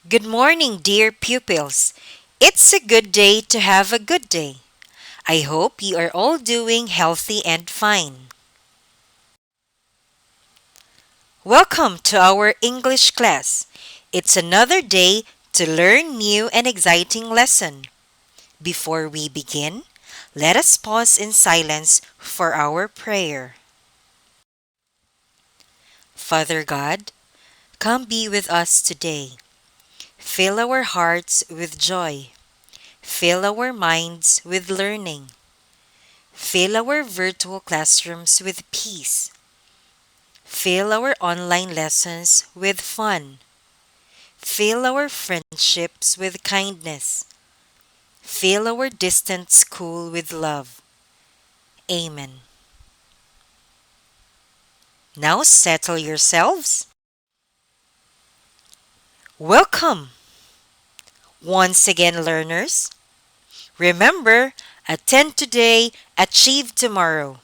Good morning, dear pupils. It's a good day to have a good day. I hope you are all doing healthy and fine. Welcome to our English class. It's another day to learn new and exciting lesson. Before we begin, let us pause in silence for our prayer. Father God, come be with us today. Fill our hearts with joy. Fill our minds with learning. Fill our virtual classrooms with peace. Fill our online lessons with fun. Fill our friendships with kindness. Fill our distant school with love. Amen. Now settle yourselves. Welcome once again, learners. Remember, attend today, achieve tomorrow.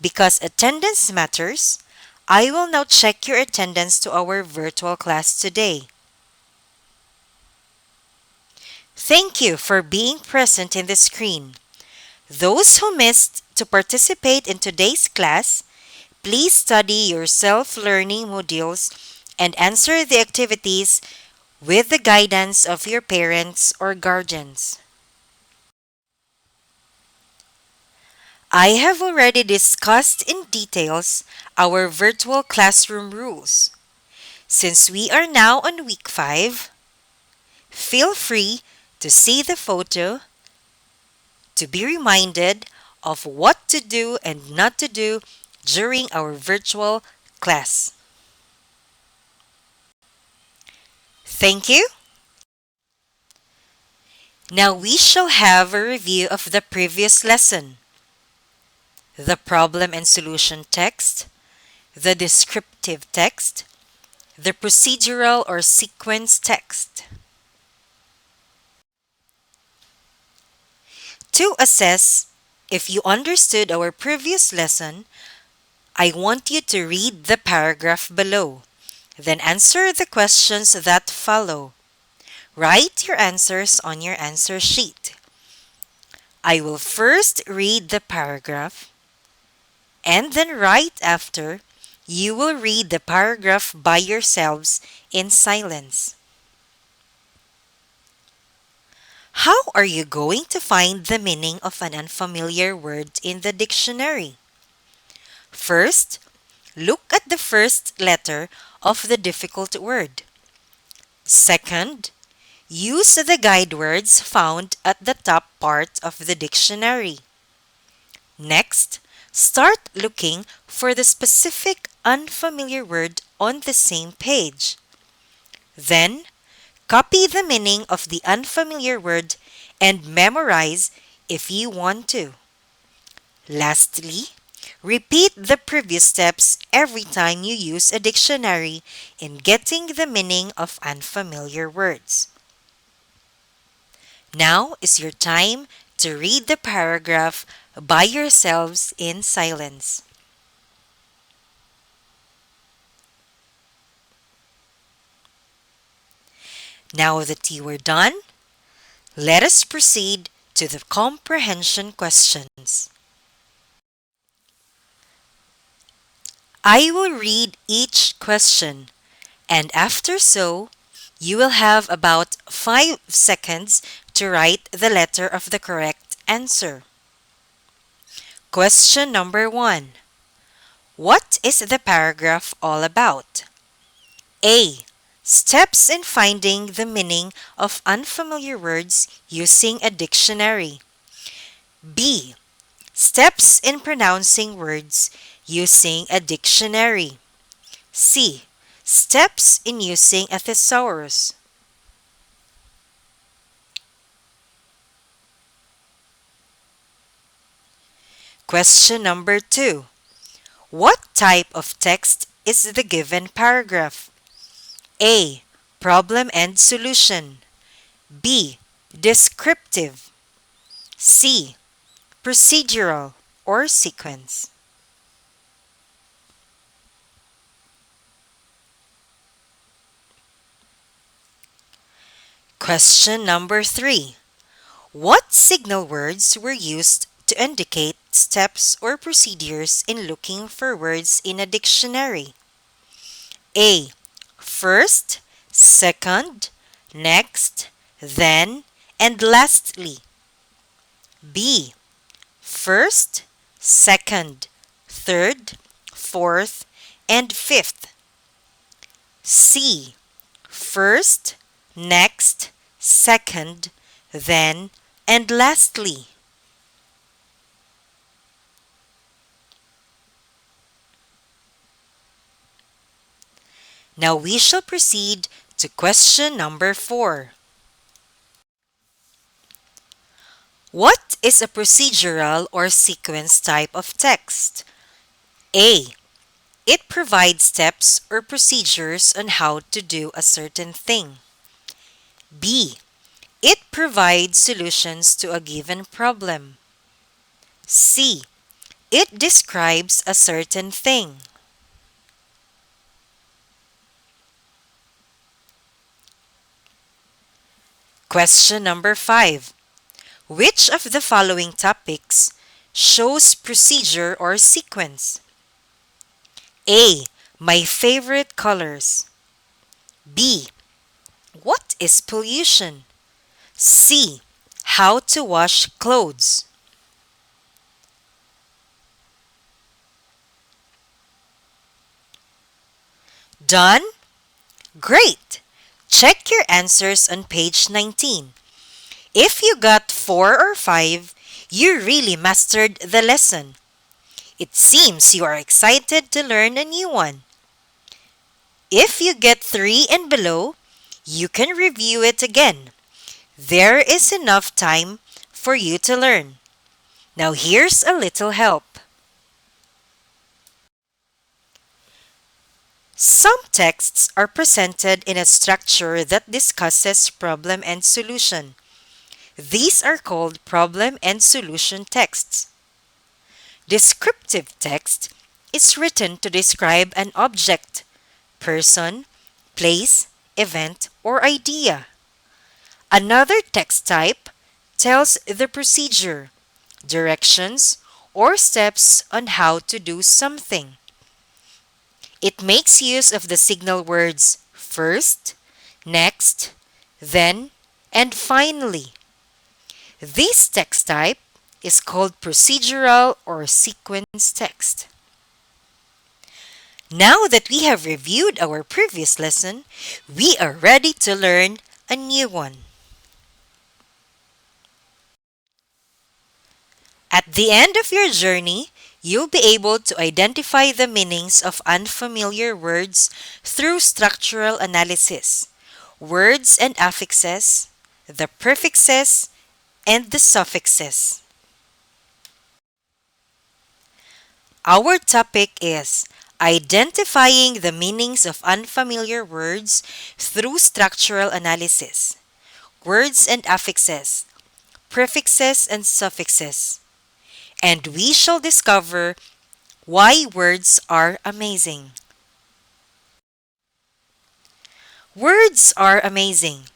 Because attendance matters, I will now check your attendance to our virtual class today. Thank you for being present in the screen. Those who missed to participate in today's class, please study your self-learning modules and answer the activities with the guidance of your parents or guardians. I have already discussed in details our virtual classroom rules. Since we are now on week 5, feel free to see the photo to be reminded of what to do and not to do during our virtual class. Thank you. Now we shall have a review of the previous lesson, the problem and solution text, the descriptive text, the procedural or sequence text. To assess if you understood our previous lesson, I want you to read the paragraph below, then answer the questions that follow. Write your answers on your answer sheet. I will first read the paragraph, and then right after, you will read the paragraph by yourselves in silence. How are you going to find the meaning of an unfamiliar word in the dictionary? First, look at the first letter of the difficult word. Second, use the guide words found at the top part of the dictionary. Next, start looking for the specific unfamiliar word on the same page. Then, copy the meaning of the unfamiliar word and memorize if you want to. Lastly, repeat the previous steps every time you use a dictionary in getting the meaning of unfamiliar words. Now is your time to read the paragraph by yourselves in silence. Now that you are done, let us proceed to the comprehension questions. I will read each question, and after so, you will have about 5 seconds to write the letter of the correct answer. Question number 1. What is the paragraph all about? A. Steps in finding the meaning of unfamiliar words using a dictionary. B. Steps in pronouncing words using a dictionary. C. Steps in using a thesaurus. Question number 2. What type of text is the given paragraph? A. Problem and solution. B. Descriptive. C. Procedural or sequence. Question number 3. What signal words were used to indicate steps or procedures in looking for words in a dictionary? A. First, second, next, then, and lastly. B. First, second, third, fourth, and fifth. C. First, next, second, then, and lastly. Now we shall proceed to question number 4. What is a procedural or sequence type of text? A. It provides steps or procedures on how to do a certain thing. B. It provides solutions to a given problem. C. It describes a certain thing. Question number 5. Which of the following topics shows procedure or sequence? A. My favorite colors. B. What is pollution? C. How to wash clothes. Done? Great! Check your answers on page 19. If you got 4 or 5, you really mastered the lesson. It seems you are excited to learn a new one. If you get 3 and below, you can review it again. There is enough time for you to learn. Now here's a little help. Some texts are presented in a structure that discusses problem and solution. These are called problem and solution texts. Descriptive text is written to describe an object, person, place, event, or idea. Another text type tells the procedure, directions, or steps on how to do something. It makes use of the signal words first, next, then, and finally. This text type is called procedural or sequence text. Now that we have reviewed our previous lesson, we are ready to learn a new one. At the end of your journey, you'll be able to identify the meanings of unfamiliar words through structural analysis, words and affixes, the prefixes, and the suffixes. Our topic is identifying the meanings of unfamiliar words through structural analysis, words and affixes, prefixes and suffixes. And we shall discover why words are amazing. Words are amazing.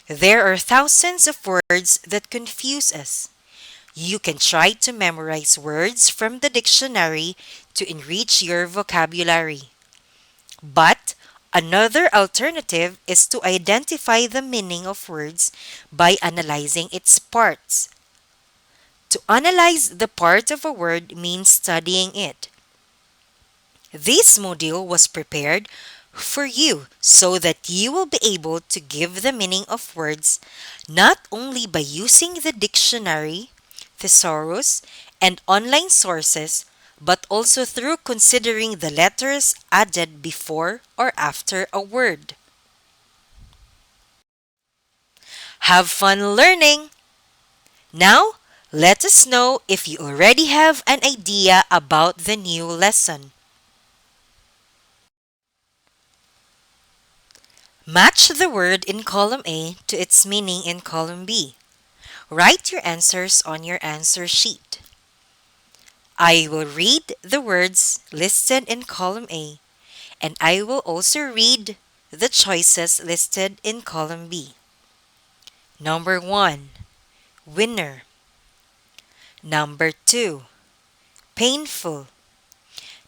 There are thousands of words that confuse us. You can try to memorize words from the dictionary to enrich your vocabulary. But another alternative is to identify the meaning of words by analyzing its parts. To analyze the part of a word means studying it. This module was prepared for you so that you will be able to give the meaning of words not only by using the dictionary, thesaurus, and online sources, but also through considering the letters added before or after a word. Have fun learning! Now, let us know if you already have an idea about the new lesson. Match the word in column A to its meaning in column B. Write your answers on your answer sheet. I will read the words listed in column A, and I will also read the choices listed in column B. Number 1, winner. Number 2, painful.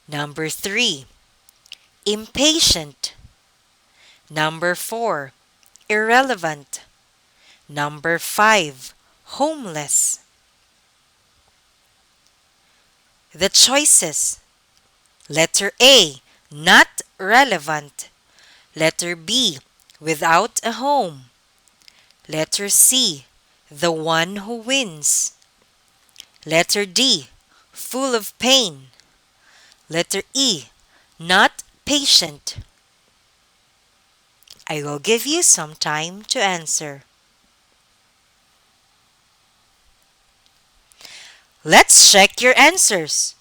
Number 3, impatient. Number 4, irrelevant. Number 5, homeless. The choices: letter A, not relevant. Letter B, without a home. Letter C, the one who wins. Letter D, full of pain. Letter E, not patient. I will give you some time to answer. Let's check your answers.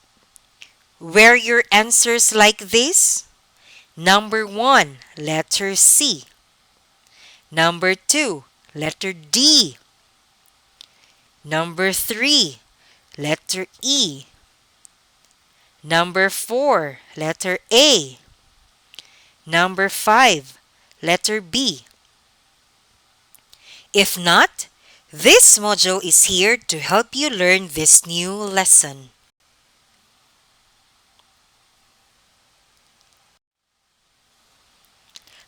Were your answers like this? Number 1, letter C. Number 2, letter D. Number 3, letter E. Number 4, letter A. Number 5, letter B. If not, this module is here to help you learn this new lesson.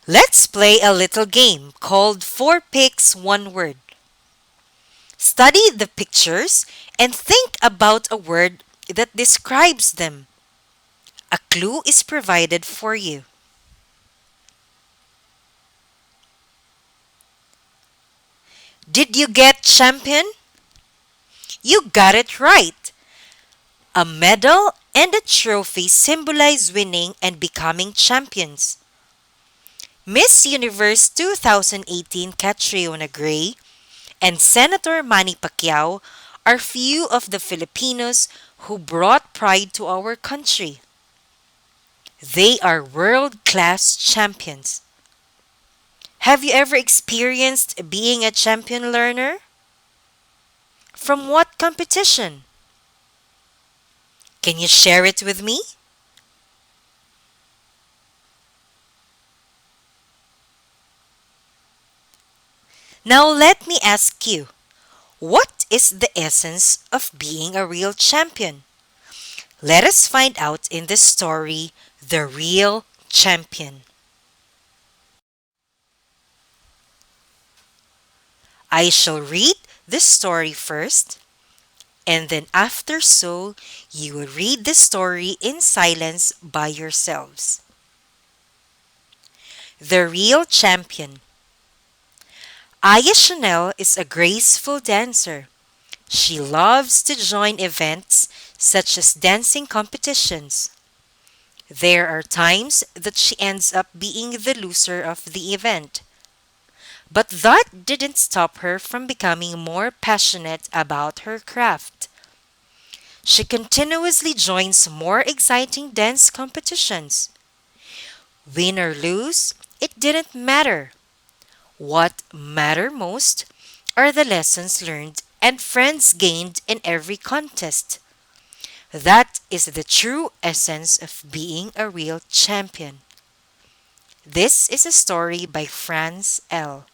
Let's play a little game called 4 Picks 1 Word. Study the pictures and think about a word that describes them. A clue is provided for you. Did you get champion? You got it right. A medal and a trophy symbolize winning and becoming champions. Miss Universe 2018 Catriona Gray and Senator Manny Pacquiao are few of the Filipinos who brought pride to our country. They are world-class champions. Have you ever experienced being a champion learner? From what competition? Can you share it with me? Now let me ask you, what is the essence of being a real champion? Let us find out in the story, The Real Champion. I shall read the story first, and then after so, you will read the story in silence by yourselves. The Real Champion. Aya Chanel is a graceful dancer. She loves to join events such as dancing competitions. There are times that she ends up being the loser of the event. But that didn't stop her from becoming more passionate about her craft. She continuously joins more exciting dance competitions. Win or lose, it didn't matter. What mattered most are the lessons learned and friends gained in every contest. That is the true essence of being a real champion. This is a story by Franz L.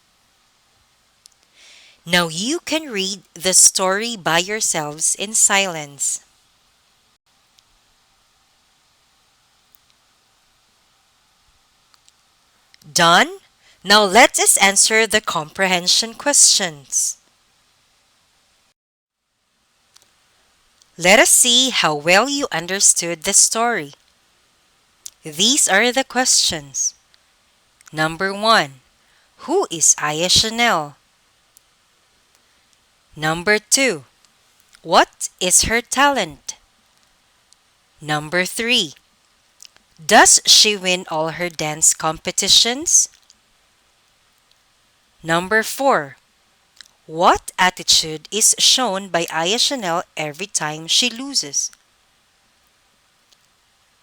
Now you can read the story by yourselves in silence. Done? Now let us answer the comprehension questions. Let us see how well you understood the story. These are the questions. Number 1. Who is Aya Chanel? Number 2. What is her talent? Number 3. Does she win all her dance competitions? Number 4. What attitude is shown by Aya Chanel every time she loses?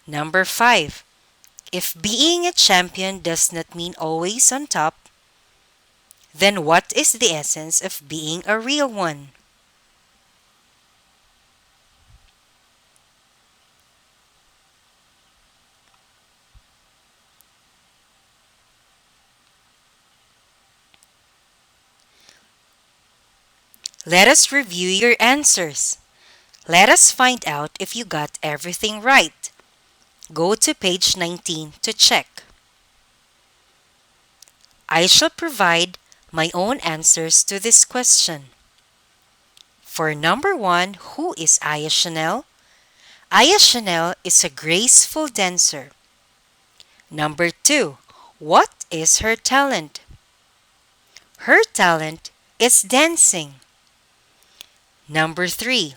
Number 5. If being a champion does not mean always on top, then what is the essence of being a real one? Let us review your answers. Let us find out if you got everything right. Go to page 19 to check. I shall provide my own answers to this question. For number 1, who is Aya Chanel? Aya Chanel is a graceful dancer. Number 2, what is her talent? Her talent is dancing. Number 3,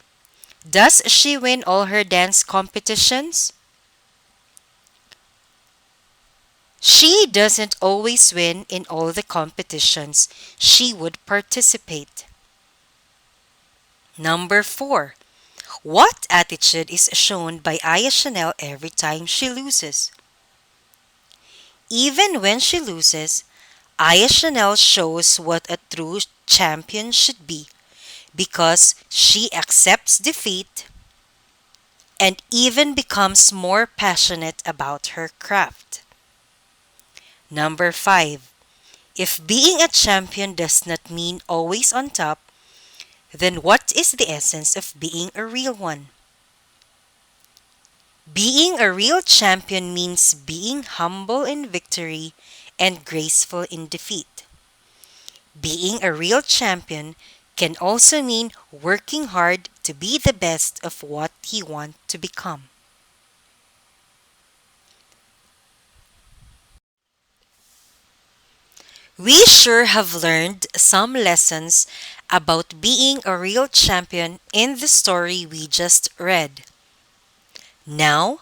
does she win all her dance competitions? She doesn't always win in all the competitions she would participate. Number 4, what attitude is shown by Aya Chanel every time she loses? Even when she loses, Aya Chanel shows what a true champion should be because she accepts defeat and even becomes more passionate about her craft. Number 5, if being a champion does not mean always on top, then what is the essence of being a real one? Being a real champion means being humble in victory and graceful in defeat. Being a real champion can also mean working hard to be the best of what you want to become. We sure have learned some lessons about being a real champion in the story we just read. Now,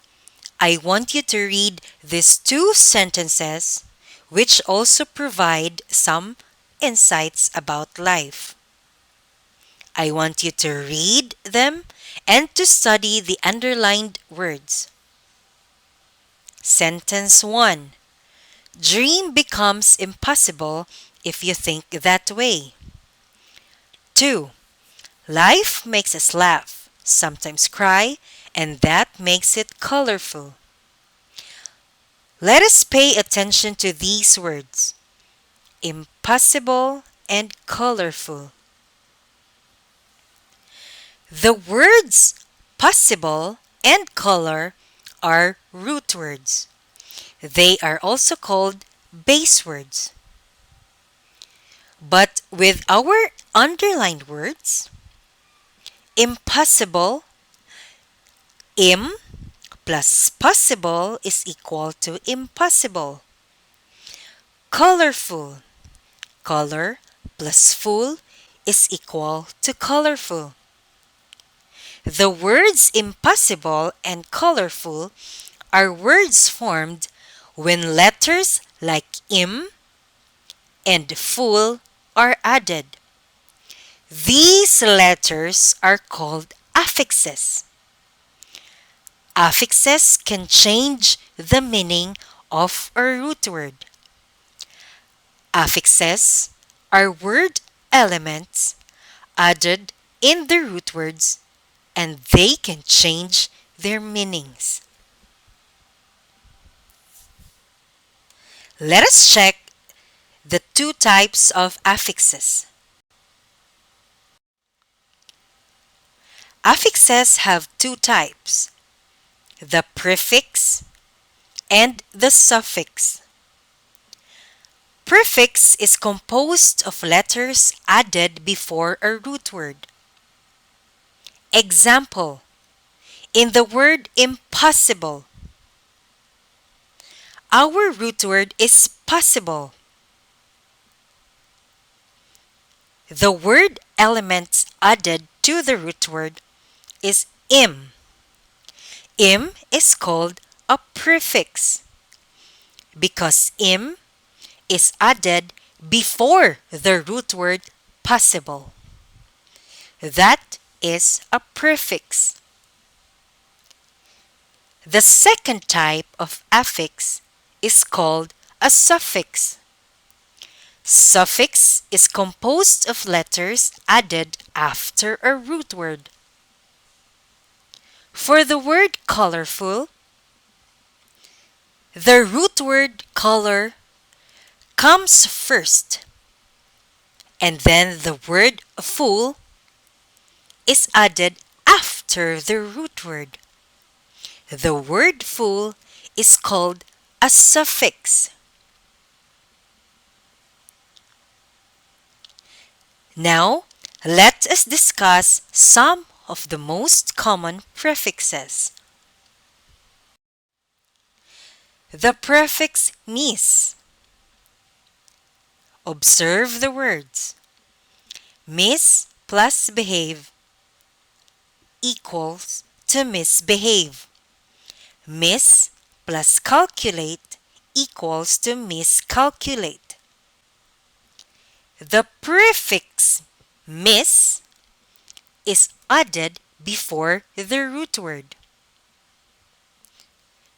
I want you to read these 2 sentences, which also provide some insights about life. I want you to read them and to study the underlined words. Sentence 1. Dream becomes impossible if you think that way. 2. Life makes us laugh, sometimes cry, and that makes it colorful. Let us pay attention to these words: impossible and colorful. The words possible and color are root words. They are also called base words. But with our underlined words, impossible, im plus possible is equal to impossible. Colorful, color plus full is equal to colorful. The words impossible and colorful are words formed when letters like im and full are added. These letters are called affixes. Affixes can change the meaning of a root word. Affixes are word elements added in the root words, and they can change their meanings. Let us check the 2 types of affixes. Affixes have 2 types: the prefix and the suffix. Prefix is composed of letters added before a root word. Example, in the word impossible, our root word is possible. The word elements added to the root word is im. Im is called a prefix because im is added before the root word possible. That is a prefix. The second type of affix is called a suffix. Suffix is composed of letters added after a root word. For the word colorful, the root word color comes first, and then the word full is added after the root word. The word full is called a suffix. Now, let us discuss some of the most common prefixes. The prefix mis. Observe the words. Miss plus behave equals to misbehave. Miss plus calculate equals to miscalculate. The prefix mis is added before the root word.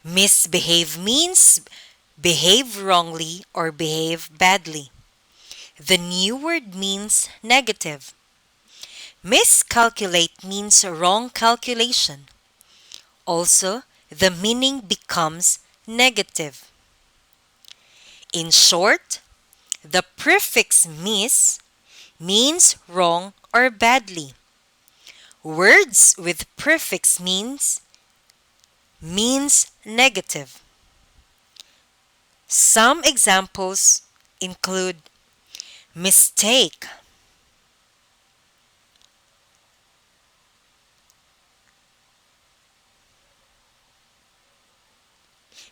Misbehave means behave wrongly or behave badly. The new word means negative. Miscalculate means wrong calculation. Also, the meaning becomes negative. In short, the prefix mis means wrong or badly. Words with prefix means negative. Some examples include mistake,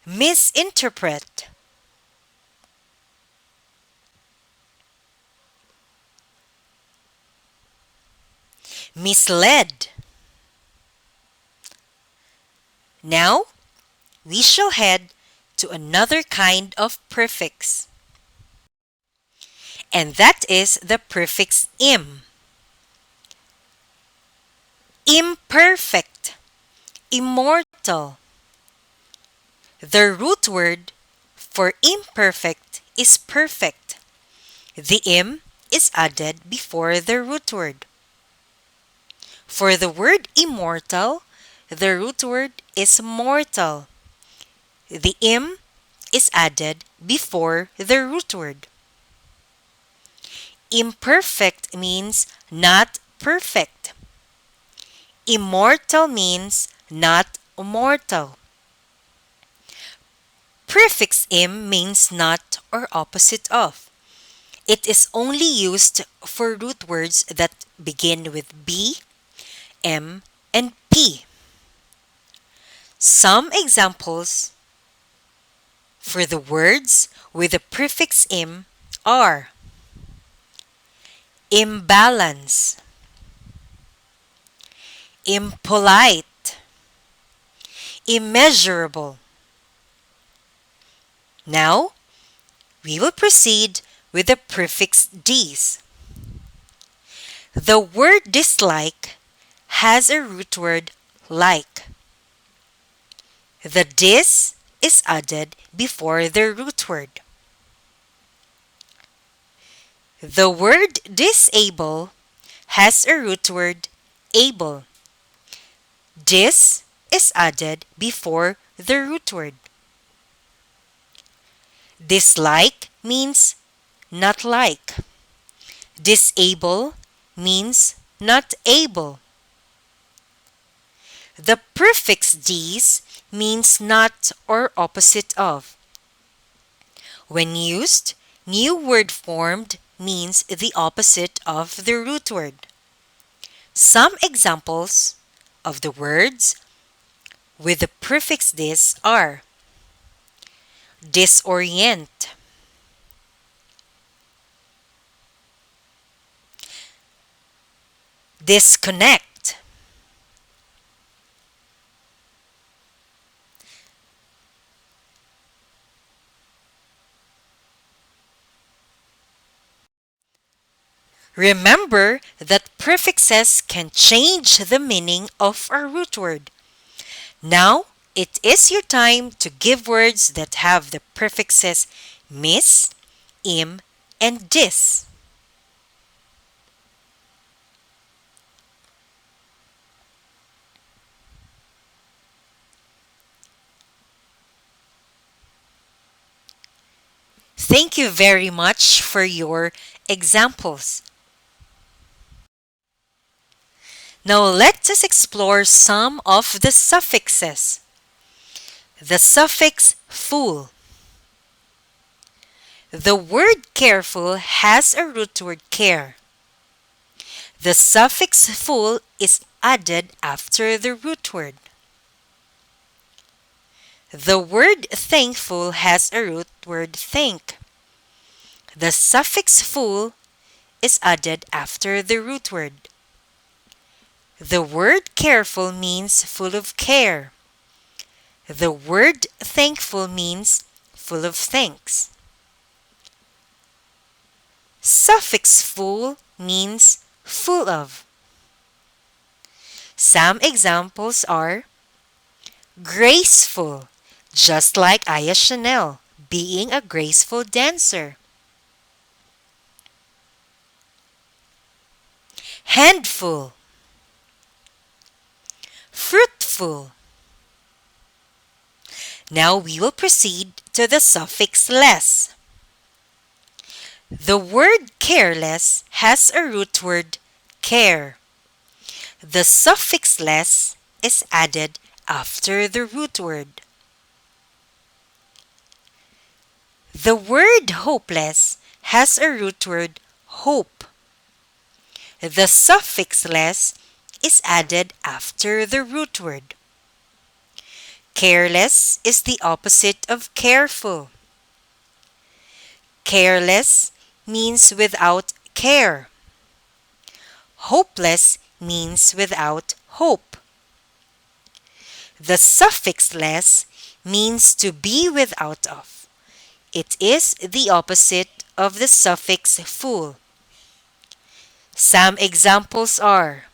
misinterpret, misled. Now, we shall head to another kind of prefix, and that is the prefix im. Imperfect, immortal. The root word for imperfect is perfect. The im is added before the root word. For the word immortal, the root word is mortal. The im is added before the root word. Imperfect means not perfect. Immortal means not mortal. Prefix im means not or opposite of. It is only used for root words that begin with B, M, and P. Some examples for the words with the prefix im are imbalance, impolite, immeasurable. Now, we will proceed with the prefix dis. The word dislike has a root word like. The dis is added before the root word. The word disable has a root word able. Dis is added before the root word. Dislike means not like. Disable means not able. The prefix dis means not or opposite of. When used, new word formed means the opposite of the root word. Some examples of the words with the prefix dis are disorient, disconnect, remember that prefixes can change the meaning of a root word. Now, it is your time to give words that have the prefixes mis, im, and dis. Thank you very much for your examples. Now let us explore some of the suffixes. The suffix full. The word careful has a root word care. The suffix full is added after the root word. The word thankful has a root word think. The suffix full is added after the root word. The word careful means full of care. The word thankful means full of thanks. Suffix full means full of. Some examples are graceful, just like Aya Chanel being a graceful dancer. Handful, fruitful. Now we will proceed to the suffix less. The word careless has a root word care. The suffix less is added after the root word. The word hopeless has a root word hope. The suffix less is added after the root word. Careless is the opposite of careful. Careless means without care. Hopeless means without hope. The suffix less means to be without of. It is the opposite of the suffix full. Some examples are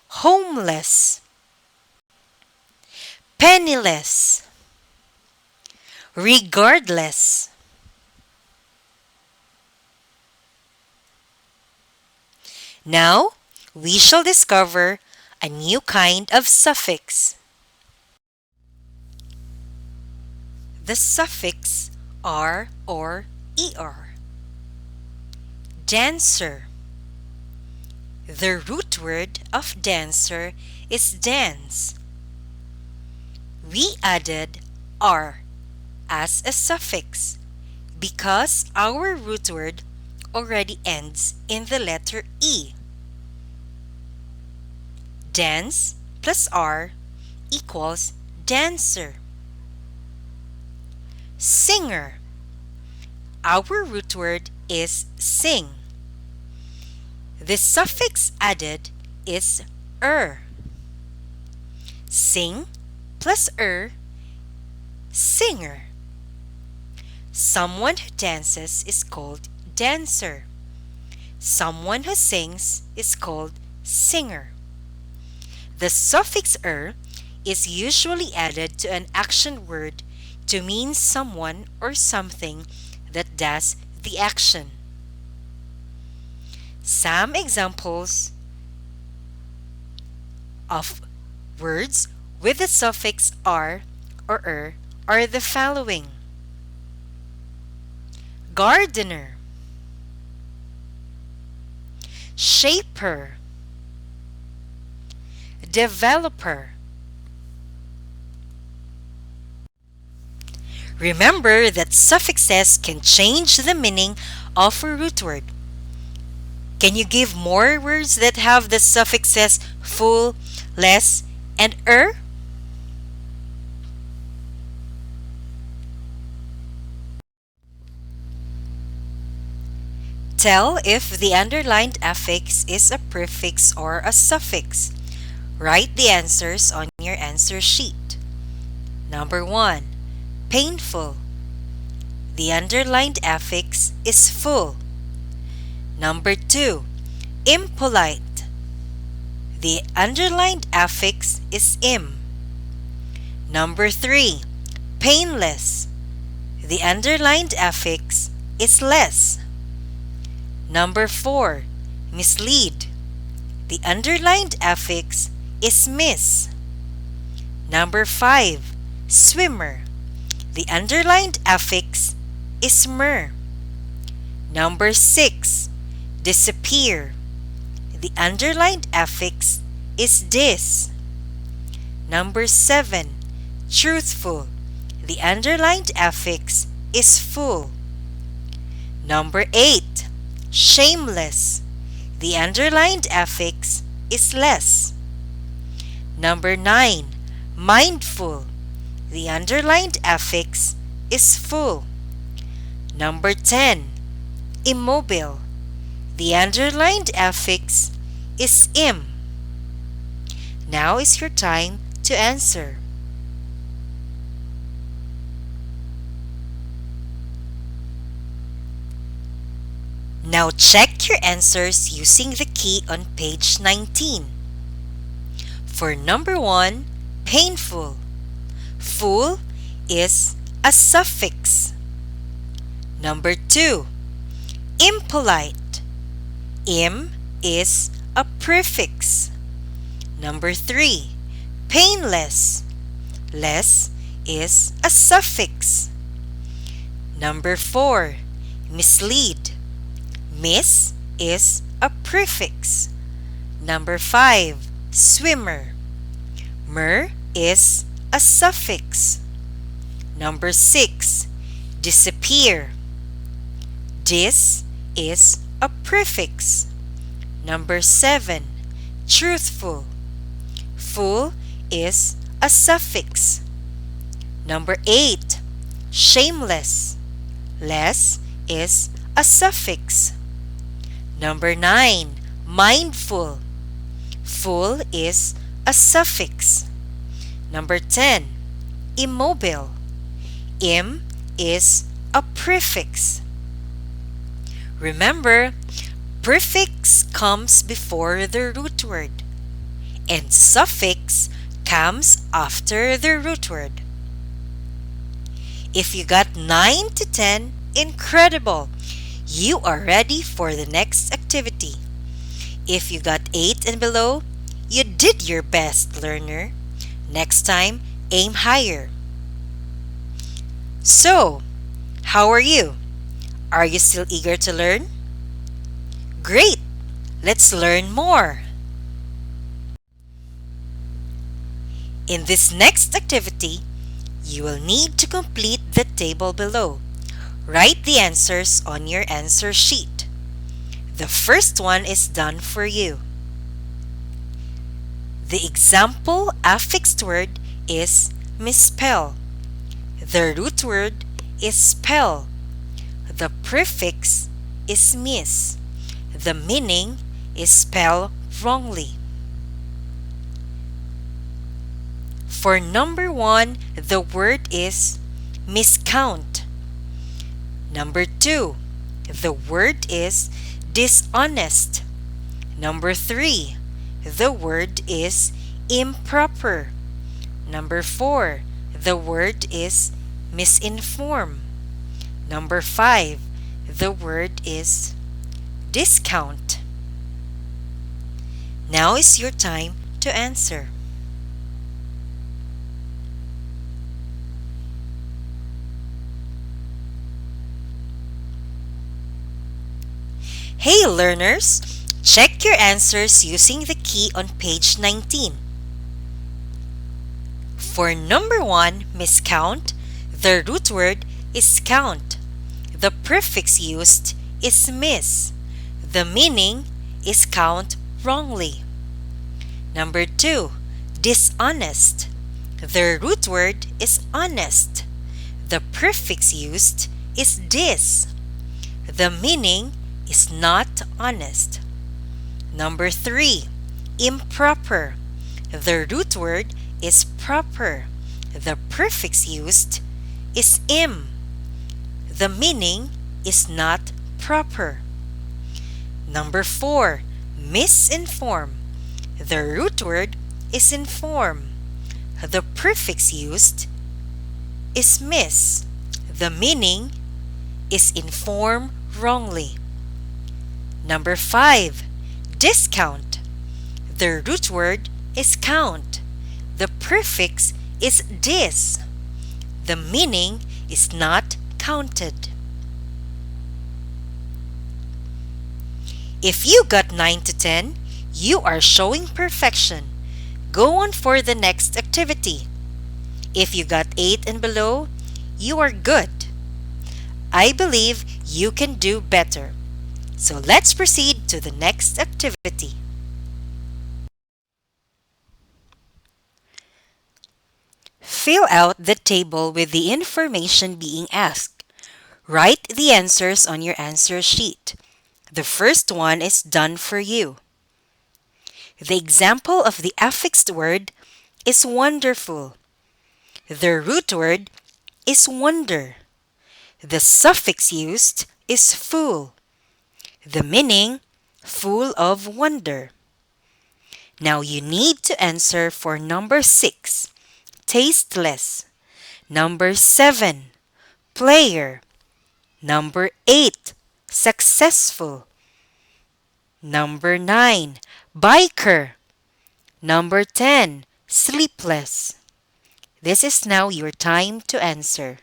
homeless, penniless, regardless. Now, we shall discover a new kind of suffix. The suffix r or er. Dancer. The root word of dancer is dance. We added r as a suffix because our root word already ends in the letter E. Dance plus R equals dancer. Singer. Our root word is sing. The suffix added is Sing plus singer. Someone who dances is called dancer. Someone who sings is called singer. The suffix is usually added to an action word to mean someone or something that does the action. Some examples of words with the suffix r or are the following: gardener, shaper, developer. Remember that suffixes can change the meaning of a root word. Can you give more words that have the suffixes full, less, and Tell if the underlined affix is a prefix or a suffix. Write the answers on your answer sheet. Number 1. Painful. The underlined affix is full. Number 2. Impolite. The underlined affix is im. Number 3. Painless. The underlined affix is less. Number 4. Mislead. The underlined affix is miss. Number 5. Swimmer. The underlined affix is mer. Number 6. Disappear. The underlined affix is this. Number 7. Truthful. The underlined affix is full. Number 8. Shameless. The underlined affix is less. Number 9. Mindful. The underlined affix is full. Number 10. Immobile. The underlined affix is im. Now is your time to answer. Now check your answers using the key on page 19. For number 1, painful. Full is a suffix. Number 2, impolite. Im is a prefix. Number 3, painless. Less is a suffix. Number 4, mislead. Miss is a prefix. Number 5, swimmer. Mer is a suffix. Number 6, disappear. Dis is a prefix. Number 7, truthful. Full is a suffix. Number 8, shameless. Less is a suffix. Number 9, mindful. Full is a suffix. Number 10, immobile. Im is a prefix. Remember, prefix comes before the root word, and suffix comes after the root word. If you got 9 to 10, incredible! You are ready for the next activity. If you got 8 and below, you did your best, learner. Next time, aim higher. So, how are you? Are you still eager to learn? Great! Let's learn more. In this next activity, you will need to complete the table below. Write the answers on your answer sheet. The first one is done for you. The example affixed word is misspell. The root word is spell. The prefix is miss. The meaning is spell wrongly. For number 1, the word is miscount. Number 2, the word is dishonest. Number 3, the word is improper. Number 4, the word is misinform. Number 5, the word is discount. Now is your time to answer. Hey learners, check your answers using the key on page 19. For number 1, miscount, the root word is count. The prefix used is miss. The meaning is count wrongly. Number 2, dishonest. The root word is honest. The prefix used is dis. The meaning is not honest. Number 3, improper. The root word is proper. The prefix used is im. The meaning is not proper. Number 4, misinform. The root word is inform. The prefix used is miss. The meaning is inform wrongly. Number 5, discount. The root word is count. The prefix is dis. The meaning is not counted. If you got 9 to 10, You are showing perfection. Go on for the next activity. If you got 8 and below, you are good. I believe you can do better. So let's proceed to the next activity. Fill out the table with the information being asked. Write the answers on your answer sheet. The first one is done for you. The example of the affixed word is wonderful. The root word is wonder. The suffix used is full. The meaning, full of wonder. Now you need to answer for number 6, tasteless. Number 7, player. Number 8, successful. Number 9, biker. Number 10, sleepless. This is now your time to answer.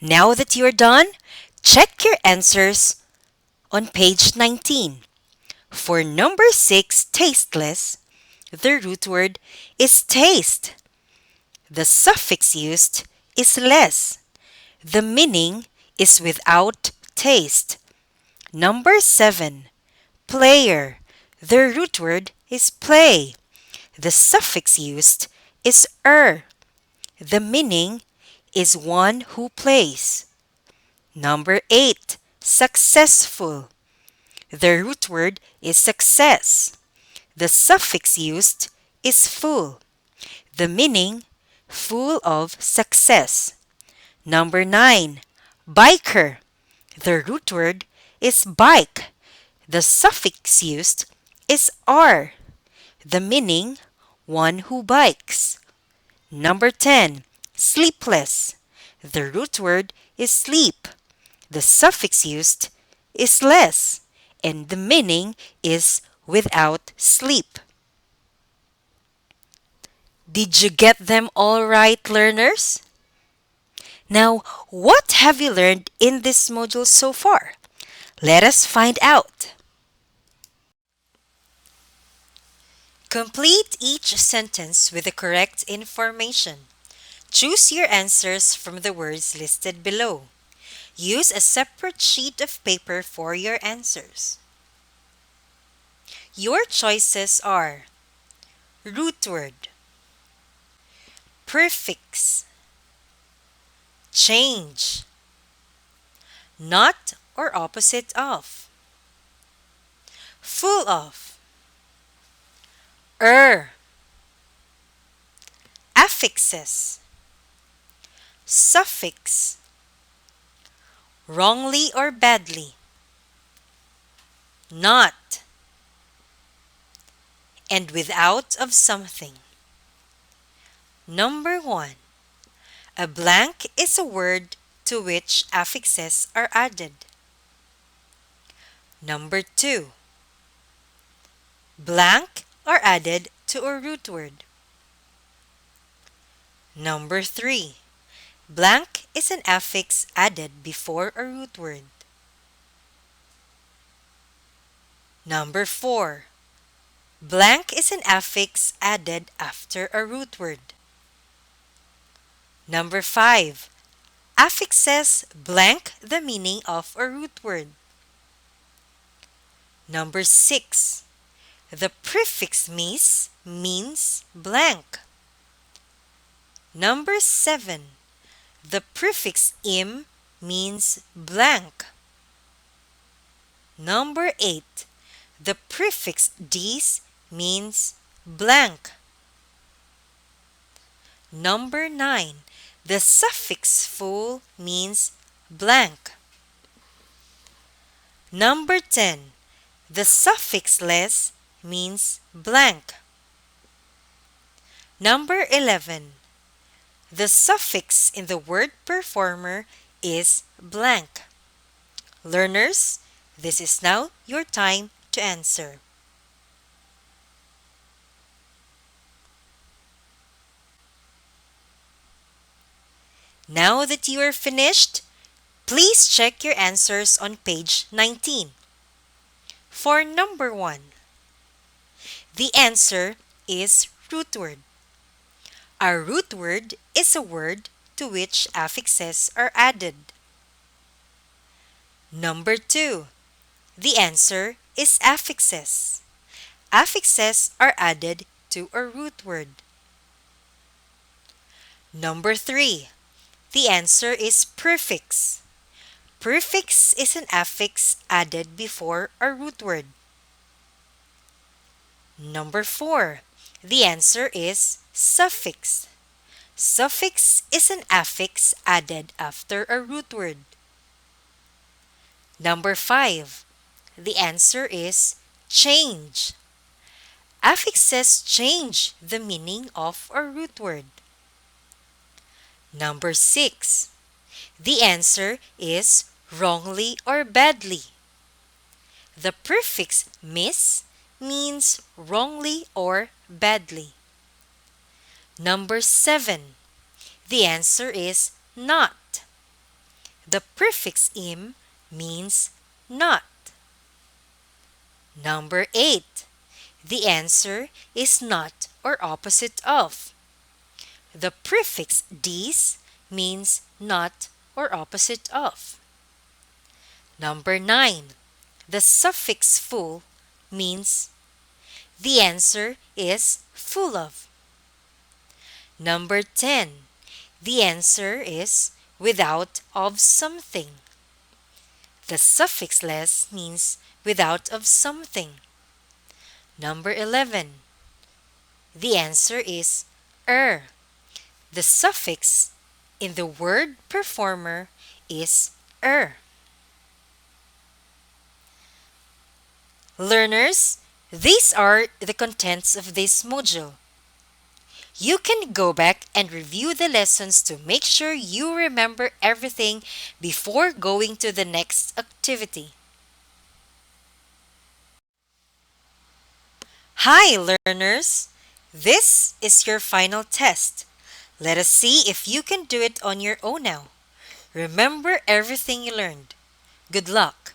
Now that you're done, check your answers on page 19. For number 6, tasteless, the root word is taste. The suffix used is less. The meaning is without taste. Number 7, player. The root word is play. The suffix used is The meaning is one who plays. Number 8, successful. The root word is success. The suffix used is full. The meaning, full of success. Number 9, biker. The root word is bike. The suffix used is The meaning, one who bikes. Number 10, sleepless. The root word is sleep. The suffix used is less, and the meaning is without sleep. Did you get them all right, learners? Now, what have you learned in this module so far? Let us find out. Complete each sentence with the correct information. Choose your answers from the words listed below. Use a separate sheet of paper for your answers. Your choices are root word, prefix, change, not or opposite of, full of, affixes, suffix, wrongly or badly, not, and without of something. Number 1. A blank is a word to which affixes are added. Number 2. Blank are added to a root word. Number 3. Blank is an affix added before a root word. Number 4. Blank is an affix added after a root word. Number 5. Affixes blank the meaning of a root word. Number 6. The prefix mis means blank. Number 7. The prefix im means blank. Number 8. The prefix dis means blank. Number 9. The suffix full means blank. Number 10. The suffix less means blank. Number 11. The suffix in the word performer is blank. Learners, this is now your time to answer. Now that you are finished, please check your answers on page 19. For number 1, the answer is root word. A root word is a word to which affixes are added. Number 2, the answer is affixes. Affixes are added to a root word. Number 3, the answer is prefix. Prefix is an affix added before a root word. Number 4, the answer is suffix. Suffix is an affix added after a root word. Number 5, the answer is change. Affixes change the meaning of a root word. Number 6, the answer is wrongly or badly. The prefix "miss" means wrongly or badly. Number 7, the answer is not. The prefix "im" means not. Number 8, the answer is not or opposite of. The prefix "dis" means not or opposite of. Number 9, the suffix "full" means the answer is full of. Number 10, the answer is without of something. The suffix "less" means without of something. Number 11, the answer is The suffix in the word performer is Learners, these are the contents of this module. You can go back and review the lessons to make sure you remember everything before going to the next activity. Hi, learners! This is your final test. Let us see if you can do it on your own now. Remember everything you learned. Good luck!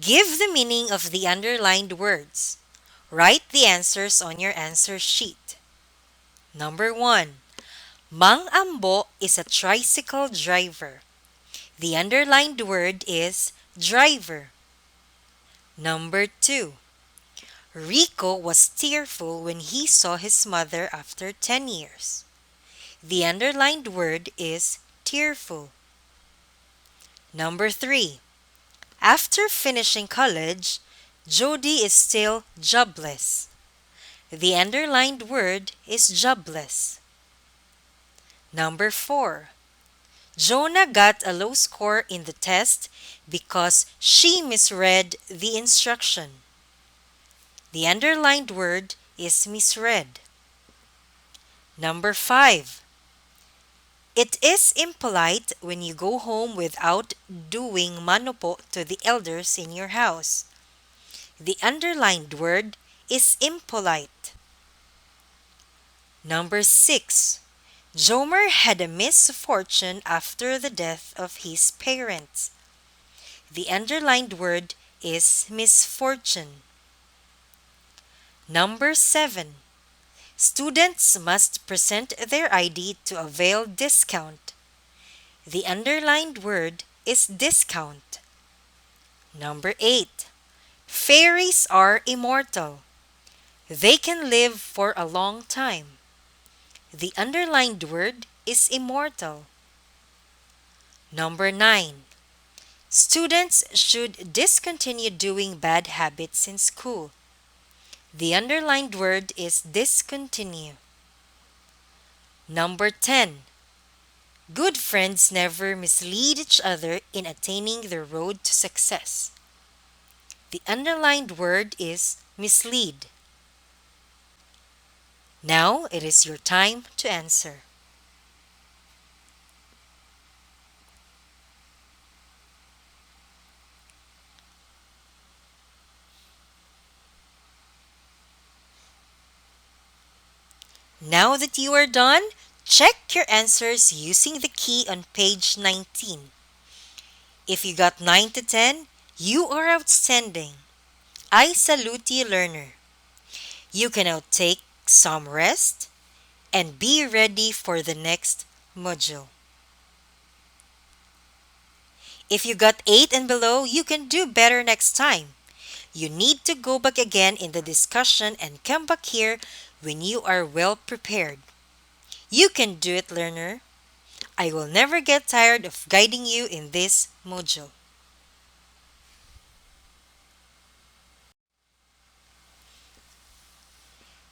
Give the meaning of the underlined words. Write the answers on your answer sheet. Number 1. Mang Ambo is a tricycle driver. The underlined word is driver. Number 2. Rico was tearful when he saw his mother after 10 years. The underlined word is tearful. Number 3. After finishing college, Jody is still jobless. The underlined word is jobless. Number 4. Jonah got a low score in the test because she misread the instruction. The underlined word is misread. Number 5. It is impolite when you go home without doing manopo to the elders in your house. The underlined word is impolite. Number 6. Jomer had a misfortune after the death of his parents. The underlined word is misfortune. Number 7. Students must present their ID to avail discount. The underlined word is discount. Number 8. Fairies are immortal. They can live for a long time. The underlined word is immortal. Number 9. Students should discontinue doing bad habits in school. The underlined word is discontinue. Number 10. Good friends never mislead each other in attaining the road to success. The underlined word is mislead. Now it is your time to answer. Now that you are done, Check your answers using the key on page 19. If you got 9 to 10, you are outstanding. I salute you, learner. You can now take some rest and be ready for the next module. If you got 8 and below, you can do better next time. You need to go back again in the discussion and come back here when you are well prepared. You can do it, learner. I will never get tired of guiding you in this module.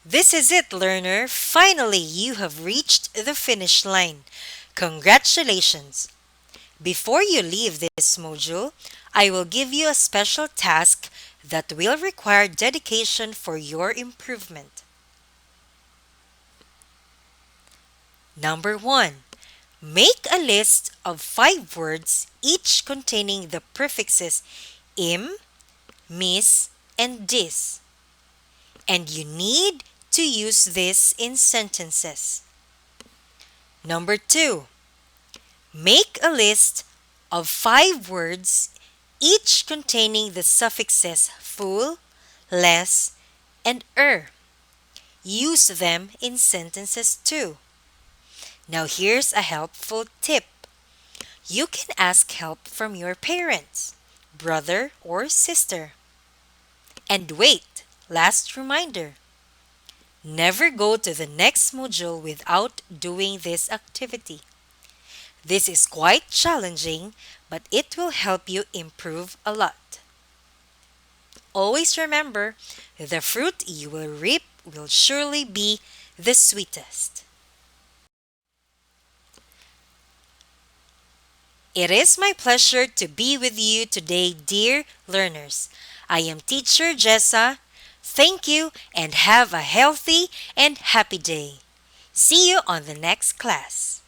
This is it, learner. Finally, you have reached the finish line. Congratulations! Before you leave this module, I will give you a special task that will require dedication for your improvement. Number 1. Make a list of 5 words, each containing the prefixes im, mis, and dis. And you need to use this in sentences. Number 2. Make a list of 5 words, each containing the suffixes full, less, and Use them in sentences too. Now here's a helpful tip. You can ask help from your parents, brother, or sister. And wait, last reminder. Never go to the next module without doing this activity. This is quite challenging, but it will help you improve a lot. Always remember, the fruit you will reap will surely be the sweetest. It is my pleasure to be with you today, dear learners. I am teacher Jessa. Thank you and have a healthy and happy day. See you on the next class.